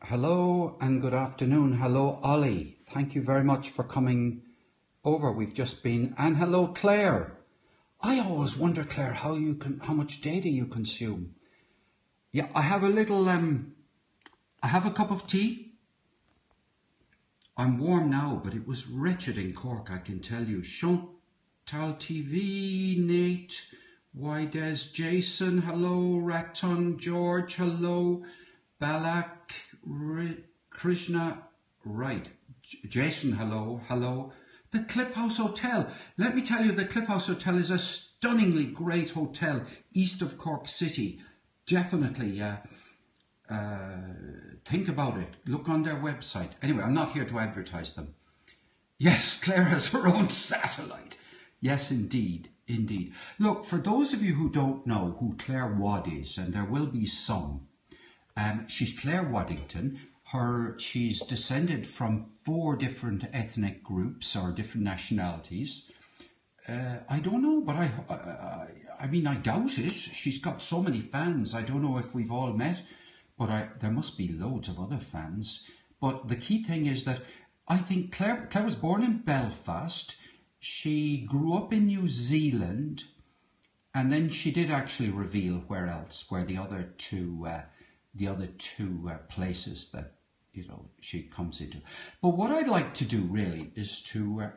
Hello and good afternoon. Hello, Ollie. Thank you very much for coming over. We've just been, and hello, Claire. I always wonder, Claire, how much data you consume. Yeah, I have I have a cup of tea. I'm warm now, but it was wretched in Cork, I can tell you. Chantal TV, Nate, Wides, Jason, hello, Raton, George, hello, Balak, Krishna, right, Jason, hello, hello. The Cliff House Hotel. Let me tell you, the Cliff House Hotel is a stunningly great hotel east of Cork City. Definitely think about it. Look on their website. Anyway, I'm not here to advertise them. Yes, Claire has her own satellite. Yes, indeed, indeed. Look, for those of you who don't know who Claire Wadd is, and there will be some, she's Claire Waddington. She's descended from 4 different ethnic groups or different nationalities. I don't know, but I mean, I doubt it. She's got so many fans. I don't know if we've all met, but there must be loads of other fans. But the key thing is that I think Claire was born in Belfast. She grew up in New Zealand, and then she did actually reveal where the other two places that she comes into. But what I'd like to do really is to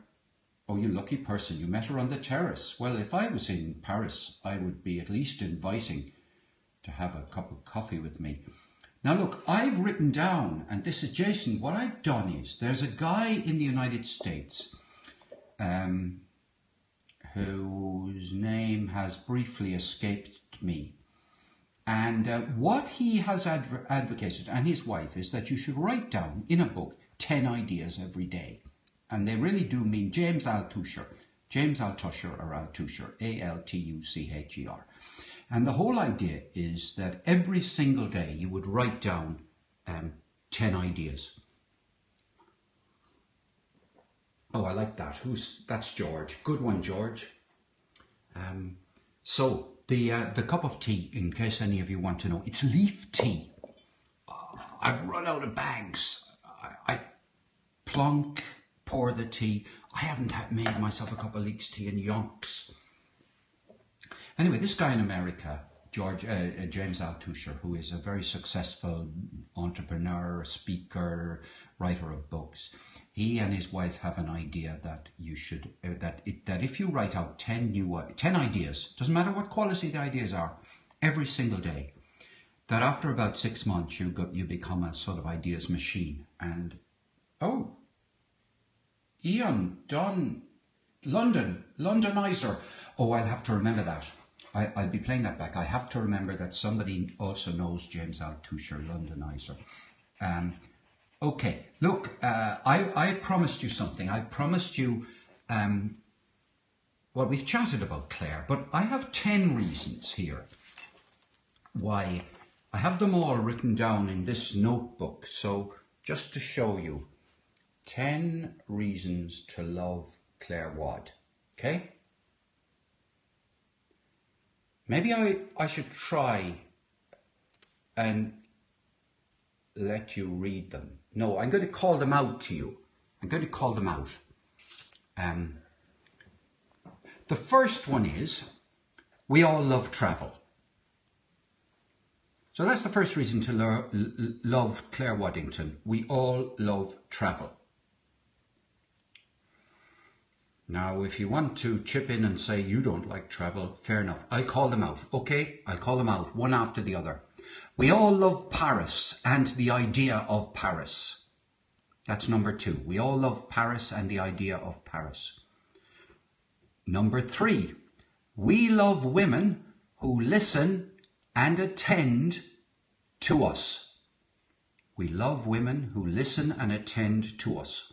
oh, you lucky person, you met her on the terrace. Well, if I was in Paris, I would be at least inviting to have a cup of coffee with me. Now look, I've written down, and this is Jason, what I've done is there's a guy in the United States whose name has briefly escaped me. And what he has advocated, and his wife, is that you should write down in a book 10 ideas every day. And they really do mean James Altucher, or Altucher, A-L-T-U-C-H-E-R. And the whole idea is that every single day you would write down 10 ideas. Oh, I like that. That's George. Good one, George. So the cup of tea, in case any of you want to know, it's leaf tea. I've run out of bags. I plonk, pour the tea. I haven't made myself a cup of leaf tea in yonks. Anyway, this guy in America, James Altucher, who is a very successful entrepreneur, speaker, writer of books, he and his wife have an idea that you should that if you write out 10 ideas, doesn't matter what quality the ideas are, every single day, that after about 6 months you become a sort of ideas machine. And oh, Ian Don Londonizer. Oh, I'll have to remember that. I'll be playing that back. I have to remember that somebody also knows James Altucher, Londonizer. Okay, look, I promised you something. I promised you, well, we've chatted about Claire, but I have 10 reasons here why. I have them all written down in this notebook. So just to show you, 10 reasons to love Claire Wadd, okay? Maybe I should try and let you read them. No, I'm going to call them out to you. I'm going to call them out. The first one is, we all love travel. So that's the first reason to love Claire Waddington. We all love travel. Now, if you want to chip in and say you don't like travel, fair enough. I'll call them out, okay? I'll call them out, one after the other. We all love Paris and the idea of Paris. That's number 2. We all love Paris and the idea of Paris. Number 3, we love women who listen and attend to us. We love women who listen and attend to us.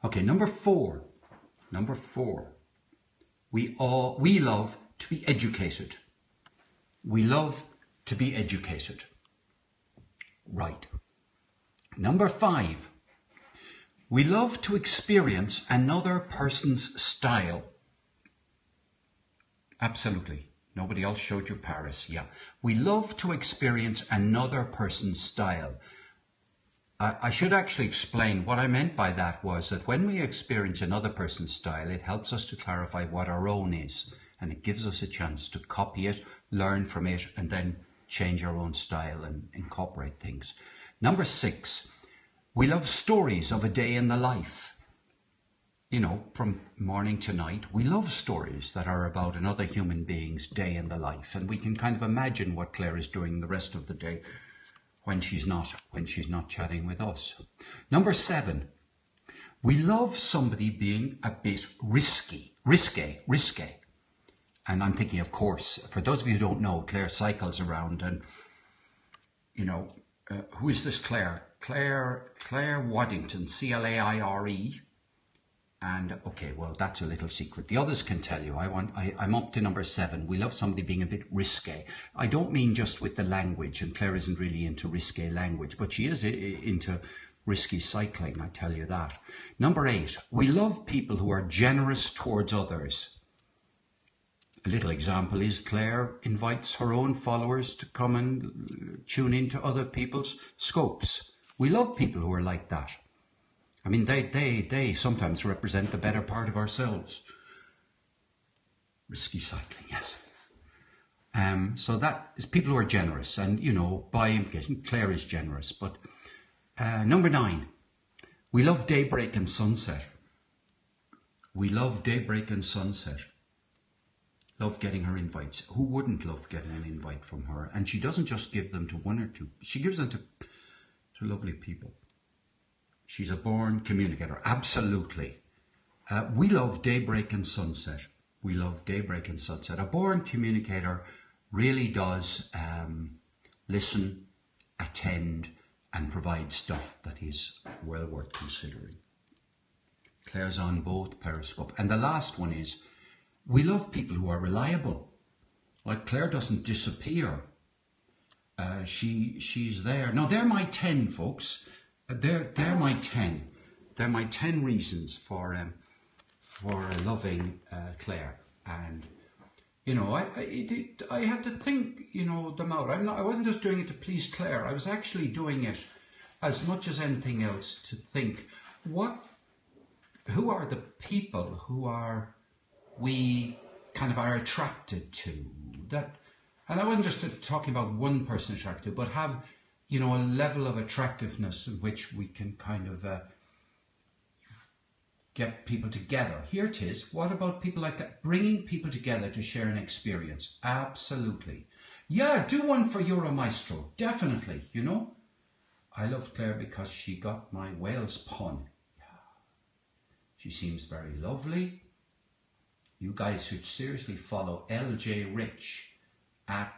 Okay, number 4. We love to be educated. We love to be educated. Right. Number 5. We love to experience another person's style. Absolutely. Nobody else showed you Paris. Yeah. We love to experience another person's style. I should actually explain what I meant by that was that when we experience another person's style, it helps us to clarify what our own is. And it gives us a chance to copy it, learn from it, and then change our own style and incorporate things. Number 6, we love stories of a day in the life. You know, from morning to night, we love stories that are about another human being's day in the life. And we can kind of imagine what Claire is doing the rest of the day when she's not chatting with us. Number 7, we love somebody being a bit risque. And I'm thinking, of course, for those of you who don't know, Claire cycles around and, you know, who is this Claire? Claire Waddington, Claire. And okay, well, that's a little secret. The others can tell you. I'm up to number 7. We love somebody being a bit risque. I don't mean just with the language, and Claire isn't really into risque language, but she is into risky cycling, I tell you that. Number 8, we love people who are generous towards others. A little example is Claire invites her own followers to come and tune into other people's scopes. We love people who are like that. I mean, they sometimes represent the better part of ourselves. Risky cycling, yes. So that is people who are generous, and, you know, by implication, Claire is generous. But number 9, we love daybreak and sunset. We love daybreak and sunset. Love getting her invites. Who wouldn't love getting an invite from her? And she doesn't just give them to one or two. She gives them to lovely people. She's a born communicator. Absolutely. We love daybreak and sunset. We love daybreak and sunset. A born communicator really does listen, attend, and provide stuff that is well worth considering. Claire's on both Periscope. And the last one is, we love people who are reliable. Like Claire doesn't disappear. She's there. Now, they're my 10, folks. They're my 10. They're my 10 reasons for loving Claire. And, you know, I had to think, you know, them out. I wasn't just doing it to please Claire. I was actually doing it as much as anything else to think, who are the people who we kind of are attracted to? That, and I wasn't just talking about one person attracted, but have, you know, a level of attractiveness in which we can kind of get people together. Here it is. What about people like that? Bringing people together to share an experience. Absolutely. Yeah, do one for Euromaestro. Definitely, you know. I love Claire because she got my Wales pun. Yeah. She seems very lovely. You guys should seriously follow LJ Rich at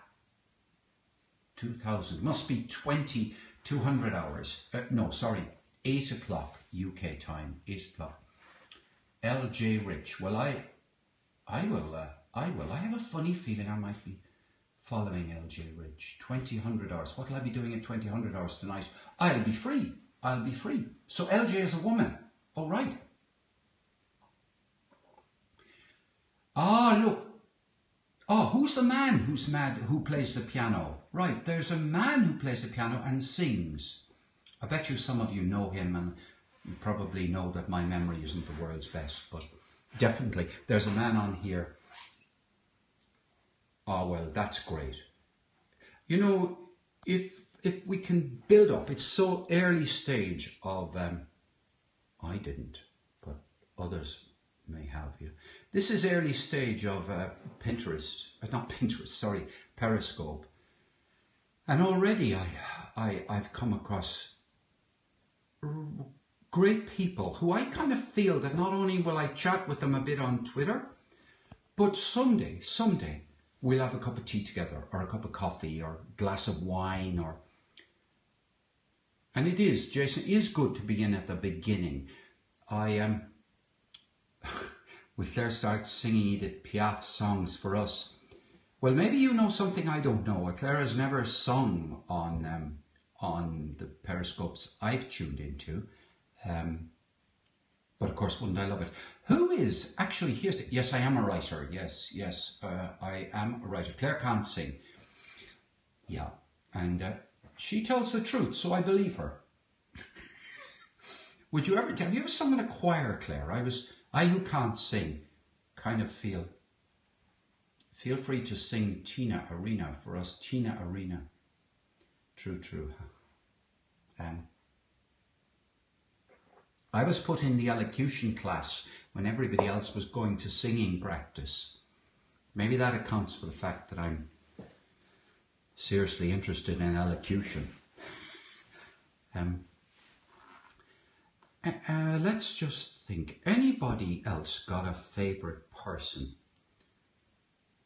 2000. Must be 200 hours. No, sorry, 8 o'clock UK time. 8 o'clock. LJ Rich. Well, I will. I have a funny feeling I might be following LJ Rich. 200 hours. What will I be doing at 200 hours tonight? I'll be free. I'll be free. So LJ is a woman. All right. Ah, look. Oh, who's the man who plays the piano? Right, there's a man who plays the piano and sings. I bet you some of you know him, and you probably know that my memory isn't the world's best, but definitely there's a man on here. Oh, well, that's great. You know, if we can build up, it's so early stage of, I didn't, but others may have you. This is early stage of Periscope. And already I've come across great people who I kind of feel that not only will I chat with them a bit on Twitter, but someday we'll have a cup of tea together, or a cup of coffee, or a glass of wine, and it is, Jason, it is good to begin at the beginning. Will Claire start singing Edith Piaf songs for us? Well, maybe you know something I don't know. Claire has never sung on the Periscopes I've tuned into. But of course, wouldn't I love it? Who is actually, yes, I am a writer. Yes, I am a writer. Claire can't sing. Yeah, and she tells the truth, so I believe her. Have you ever sung in a choir, Claire? I who can't sing, kind of feel free to sing Tina Arena for us. Tina Arena. True. I was put in the elocution class when everybody else was going to singing practice. Maybe that accounts for the fact that I'm seriously interested in elocution. Let's just think. Anybody else got a favourite person?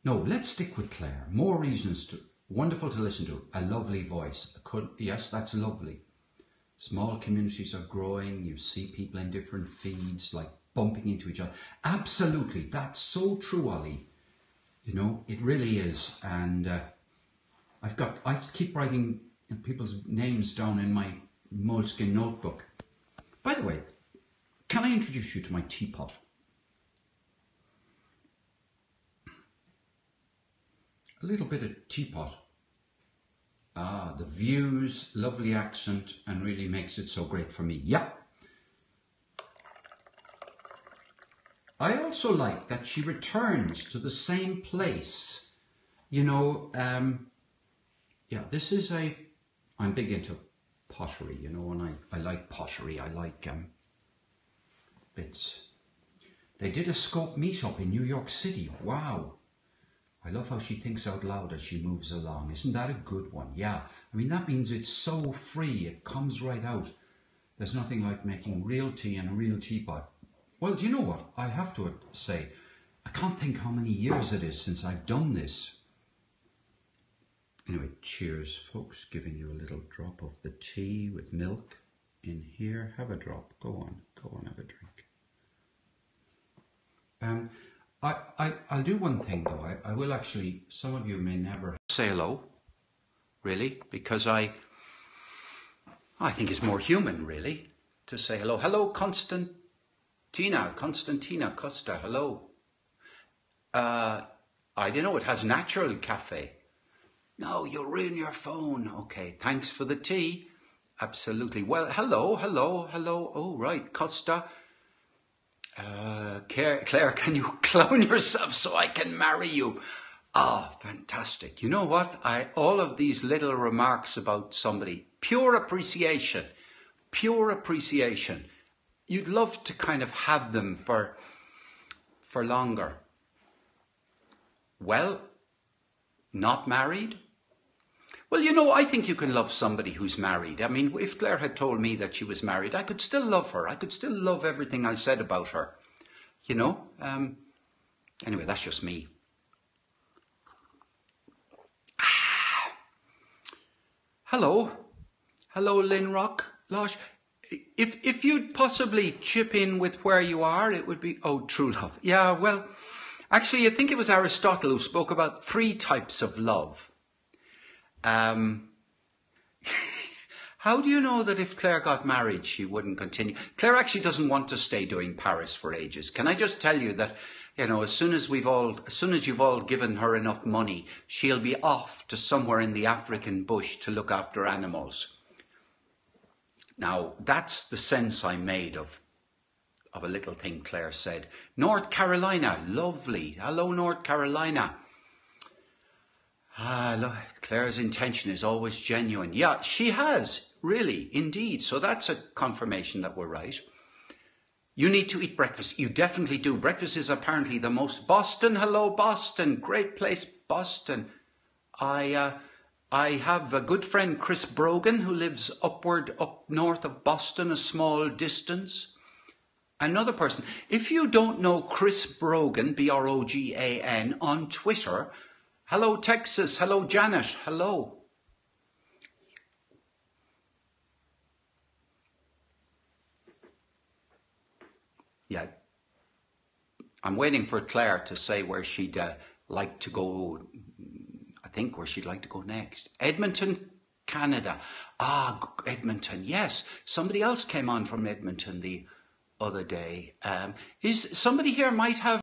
No, let's stick with Claire. More reasons to. Wonderful to listen to. A lovely voice. Yes, that's lovely. Small communities are growing. You see people in different feeds, like bumping into each other. Absolutely. That's so true, Ollie. You know, it really is. And I keep writing people's names down in my moleskin notebook. By the way, can I introduce you to my teapot? A little bit of teapot. Ah, the views, lovely accent, and really makes it so great for me. Yeah. I also like that she returns to the same place. You know, yeah, I'm big into pottery, you know, and I like pottery. I like bits. They did a Scope meetup in New York City. Wow. I love how she thinks out loud as she moves along. Isn't that a good one? Yeah. I mean, that means it's so free. It comes right out. There's nothing like making real tea in a real teapot. Well, do you know what? I have to say, I can't think how many years it is since I've done this. Anyway, cheers, folks. Giving you a little drop of the tea with milk in here. Have a drop. Go on, have a drink. I'll do one thing though. I will actually, some of you may never say hello, really, because I think it's more human, really, to say hello. Hello, Constantina Costa, hello. I don't know, it has natural cafe. No, you'll ruin your phone. Okay, thanks for the tea. Absolutely. Well, hello. Oh, right, Costa. Claire, can you clone yourself so I can marry you? Ah, fantastic. You know what? All of these little remarks about somebody, pure appreciation. You'd love to kind of have them for longer. Well, not married? Well, you know, I think you can love somebody who's married. I mean, if Claire had told me that she was married, I could still love her. I could still love everything I said about her. You know? Anyway, that's just me. Hello, Lynn Rock, Losh. If you'd possibly chip in with where you are, it would be, oh, true love. Yeah, well, actually, I think it was Aristotle who spoke about 3 types of love. How do you know that if Claire got married, she wouldn't continue? Claire actually doesn't want to stay doing Paris for ages. Can I just tell you that, you know, as soon as you've all given her enough money, she'll be off to somewhere in the African bush to look after animals. Now, that's the sense I made of a little thing Claire said. North Carolina, lovely. Hello, North Carolina. Look, Claire's intention is always genuine. Yeah, she has, really, indeed. So that's a confirmation that we're right. You need to eat breakfast. You definitely do. Breakfast is apparently the most... Boston, hello, Boston. Great place, Boston. I have a good friend, Chris Brogan, who lives up north of Boston, a small distance. Another person. If you don't know Chris Brogan, Brogan, on Twitter... Hello, Texas. Hello, Janet. Hello. Yeah. I'm waiting for Claire to say where she'd like to go. I think where she'd like to go next. Edmonton, Canada. Ah, Edmonton. Yes. Somebody else came on from Edmonton. other day. Is somebody here might have